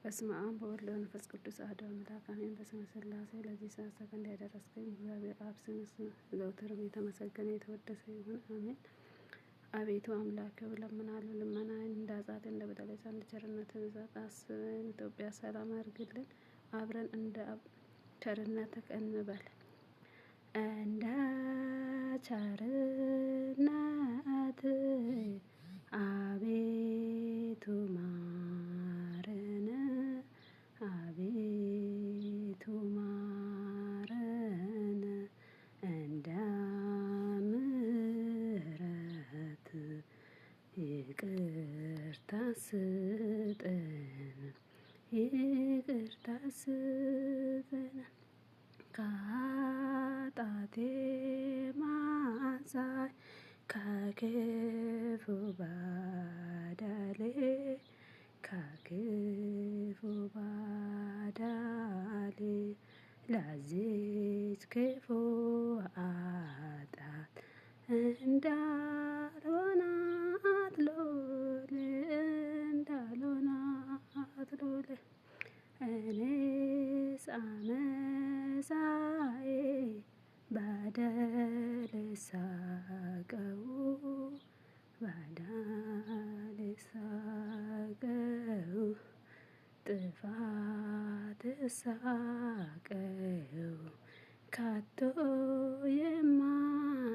በስመ አብ ወወልድ ወመንፈስ ቅዱስ አሐዱ አምላክ አሜን። በስመ ሥላሴ ለዚህ ሰዓት ሰከንድ ያደረስከኝ እግዚአብሔር አብ ስምህ ዘወትርም የተመሰገነ የተወደሰ ይሁን አሜን። አቤቱ አምላክ እለምንሃለሁ፣ ልመናዬን እንዳጻት እንደ በደሌ እንደ ቸርነትህ ብዛት አስበን። ኢትዮጵያ ሰላም አድርግልን፣ አብረን እንደ ቸርነትህ እንበል። እንደ ቸርነትህ አቤቱ ማረን፣ አቤቱ ማረን። እንደ ምሕረትህ ይቅርታ ስጠን፣ ይቅርታ ስጠን። ከኃጢአቴ ማሳይ ከክፉ በደሌ፣ ከክፉ በደሌ ለዚች ክፉ ኃጢአት እንዳልሆናት ሎሌ፣ እንዳልሆናት ሎሌ። እኔስ አመፃዬ በደሌ ሳቀው፣ በደሌ ሳቀው። ጥፋት ሳቀው ከቶ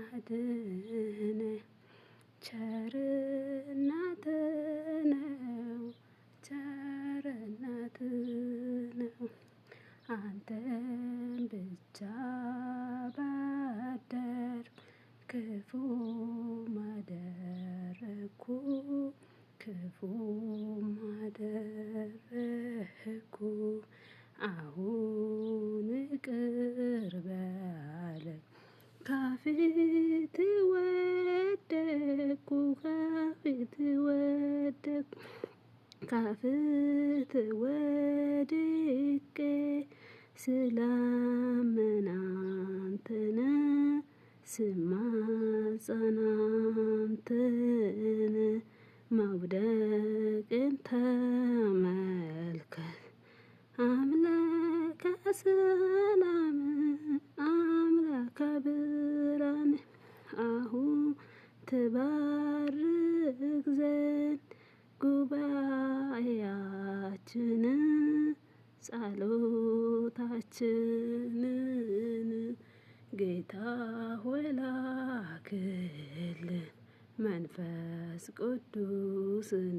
የማድን ቸርነትህ ነው፣ ቸርነትህ ነው። አንተን ብቻ በደልኩ፣ ክፉም አደረግኩ፣ ክፉም አደረግኩ። አሁን ይቅር በለኝ፣ ከፊትህ ወደቅኩ፣ ከፊትህ ወደቅኩ። ከፊትህ ወድቄ ስለምን አንተን፣ ስማጸን አንተን። መውደቄን ተመልከት አምላከ ሰላም፣ አምላከ ብርሃን። አሁን ትባርክ ዘንድ ጉባኤያችንን፣ ጸሎታችንን። ጌታ ሆይ ላክልን መንፈስ ቅዱስን።